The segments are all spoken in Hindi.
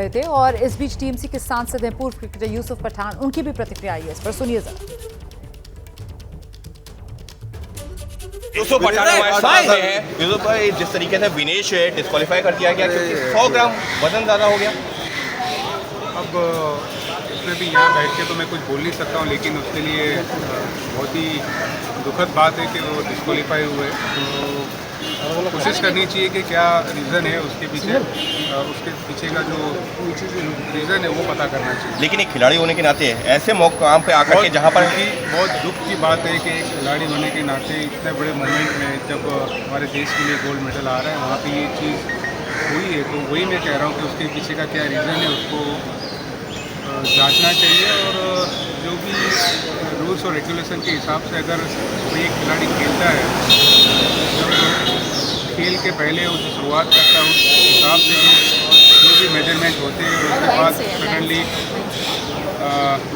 रहे थे। और इस बीच टीएमसी के सांसद हैं पूर्व क्रिकेटर यूसुफ पठान, उनकी भी प्रतिक्रिया आई है इस पर, सुनिए जरा। यूसुफ पठान हमारे साथ हैं। यूसुफ भाई, जिस तरीके से विनेश डिस्क्वालीफाई कर दिया गया क्योंकि 100 ग्राम वजन ज़्यादा हो गया। अब उसमें भी यहाँ बैठ के तो मैं कुछ बोल नहीं सकता हूँ, लेकिन उसके लिए बहुत ही दुखद बात है कि वो डिस्क्वालीफाई हुए। तो कोशिश करनी चाहिए कि क्या रीज़न है उसके पीछे का जो रीज़न है वो पता करना चाहिए। लेकिन एक खिलाड़ी होने के नाते ऐसे मौकाम पे आकर के जहाँ पर बहुत दुख की बात है कि एक खिलाड़ी होने के नाते इतने बड़े मोमेंट में जब हमारे देश के लिए गोल्ड मेडल आ रहा है वहाँ पे ये चीज़ हुई है, तो वही मैं कह रहा हूँ कि उसके पीछे का क्या रीज़न है उसको जांचना चाहिए। और जो भी रूल्स और रेगुलेशन के हिसाब से अगर कोई एक खिलाड़ी खेलता है, जब खेल के पहले वो जो शुरुआत करता है उस हिसाब से जो भी मेजरमेंट होते हैं उसके बाद सडनली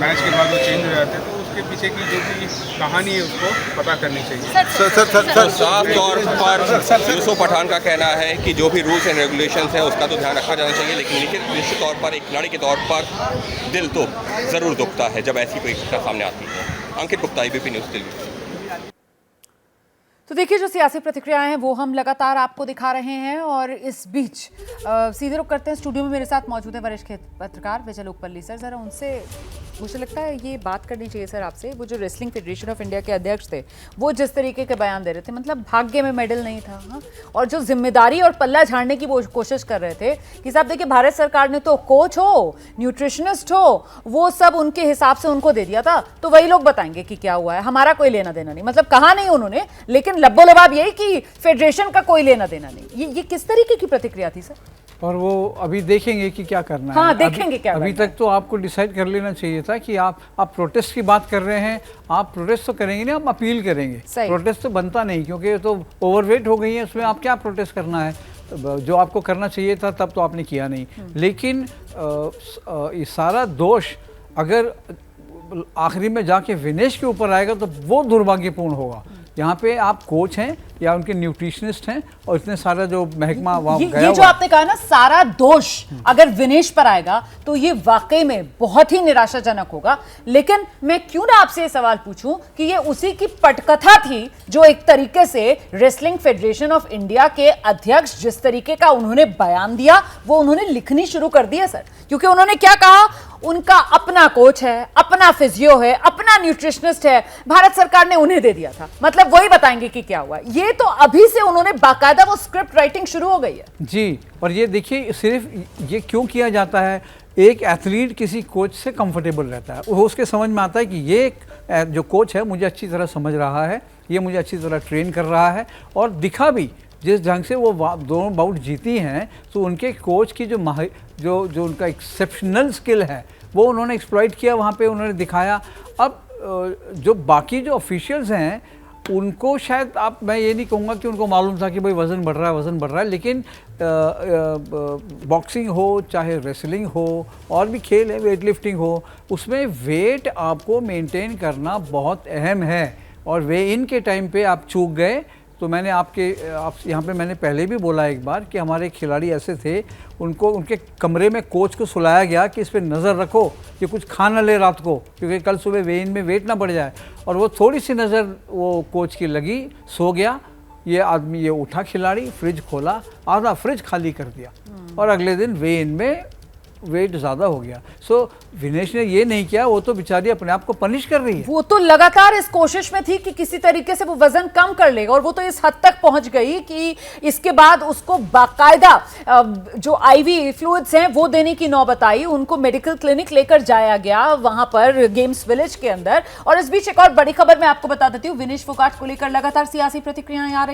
मैच के बाद वो चेंज हो जाते हैं, तो उसके पीछे की जो भी कहानी है उसको पता करनी चाहिए। सर साफ तौर पर यूसुफ पठान का कहना है कि जो भी रूल्स एंड रेगुलेशंस हैं उसका तो ध्यान रखा जाना चाहिए, लेकिन निश्चित तौर पर एक खिलाड़ी के तौर पर दिल तो ज़रूर दुखता है जब ऐसी कोई घटना सामने आती है। अंकित गुप्ता, ABP न्यूज़ दिल्ली। तो देखिए, जो सियासी प्रतिक्रियाएं हैं वो हम लगातार आपको दिखा रहे हैं। और इस बीच सीधे रुख करते हैं, स्टूडियो में मेरे साथ मौजूद है वरिष्ठ पत्रकार विजय लोकपल्ली। सर, जरा उनसे मुझे लगता है ये बात करनी चाहिए सर आपसे। वो जो रेसलिंग फेडरेशन ऑफ इंडिया के अध्यक्ष थे, वो जिस तरीके के बयान दे रहे थे, मतलब भाग्य में मेडल नहीं था। हाँ, और जो जिम्मेदारी और पल्ला झाड़ने की वो कोशिश कर रहे थे कि साहब देखिए, भारत सरकार ने तो कोच हो, न्यूट्रिशनिस्ट हो, वो सब उनके हिसाब से उनको दे दिया था, तो वही लोग बताएंगे कि क्या हुआ है, हमारा कोई लेना देना नहीं। मतलब कहा नहीं उन्होंने, लेकिन लब्बो लबाब यही कि फेडरेशन का कोई लेना देना नहीं। ये किस तरीके की प्रतिक्रिया थी सर? और वो अभी देखेंगे कि क्या करना हाँ, है। देखेंगे क्या अभी तक तो आपको डिसाइड कर लेना चाहिए था कि आप प्रोटेस्ट की बात कर रहे हैं, आप प्रोटेस्ट तो करेंगे नहीं, आप अपील करेंगे। प्रोटेस्ट तो बनता नहीं, क्योंकि तो ओवरवेट हो गई है, उसमें आप क्या प्रोटेस्ट करना है? जो आपको करना चाहिए था तब तो आपने किया नहीं। लेकिन ये सारा दोष अगर आखिरी में जाके विनेश के ऊपर आएगा तो वो दुर्भाग्यपूर्ण होगा। यहाँ पे आप कोच हैं या उनके न्यूट्रिशनिस्ट हैं और इतने सारा जो महकमा वहाँ गया ये जो आपने कहा ना, सारा दोष अगर विनेश पर आएगा तो ये वाकई में बहुत ही निराशाजनक होगा। लेकिन मैं क्यों ना आपसे ये सवाल पूछूं कि ये उसी की पटकथा थी जो एक तरीके से रेसलिंग फेडरेशन ऑफ इंडिया के अध्यक्ष जिस तरीके का उन्होंने बयान दिया वो उन्होंने लिखनी शुरू कर दिया सर। क्योंकि उन्होंने क्या कहा, उनका अपना कोच है, अपना फिजियो है, अपना न्यूट्रिशनिस्ट है, भारत सरकार ने उन्हें दे दिया था। मतलब वही बताएंगे कि क्या हुआ। ये तो अभी से उन्होंने बाकायदा वो स्क्रिप्ट राइटिंग शुरू हो गई है जी। और ये देखिए, सिर्फ ये क्यों किया जाता है, एक एथलीट किसी कोच से कंफर्टेबल रहता है, वो उसके समझ में आता है कि ये जो कोच है मुझे अच्छी तरह समझ रहा है, ये मुझे अच्छी तरह ट्रेन कर रहा है। और दिखा भी जिस ढंग से वो दोनों बाउट जीती हैं, तो उनके कोच की जो उनका एक्सेप्शनल स्किल है वो उन्होंने एक्सप्लॉइट किया, वहाँ पे उन्होंने दिखाया। अब जो बाकी जो ऑफिशियल्स हैं उनको शायद मैं ये नहीं कहूँगा कि उनको मालूम था कि भाई वज़न बढ़ रहा है, लेकिन बॉक्सिंग हो चाहे रेसलिंग हो और भी खेल है, वेट लिफ्टिंग हो, उसमें वेट आपको मेंटेन करना बहुत अहम है। और वे इन के टाइम पे आप चूक गए। तो मैंने आप यहाँ पे मैंने पहले भी बोला एक बार कि हमारे खिलाड़ी ऐसे थे, उनको उनके कमरे में कोच को सुलाया गया कि इस पर नज़र रखो कि कुछ खा न ले रात को, क्योंकि कल सुबह वेन में वेट ना बढ़ जाए। और वो थोड़ी सी नज़र वो कोच की लगी, सो गया। ये आदमी ये उठा खिलाड़ी, फ्रिज खोला, आधा फ्रिज खाली कर दिया और अगले दिन वेन में वेट ज़्यादा हो गया। सो विनेश ने ये नहीं किया, वो तो बेचारी अपने आप को पनिश कर रही है। वो तो लगातार इस कोशिश में थी कि किसी तरीके से वो वजन कम कर लेगा, और वो तो इस हद तक पहुंच गई कि इसके बाद उसको बाकायदा जो आईवी फ्लूइड्स हैं वो देने की नौबत आई। उनको मेडिकल क्लिनिक लेकर जाया गया वहां पर गेम्स विलेज के अंदर। और इस बीच एक और बड़ी खबर मैं आपको बता देती हूँ, विनेश फोगाट को लेकर लगातार सियासी प्रतिक्रियाएं आ रही।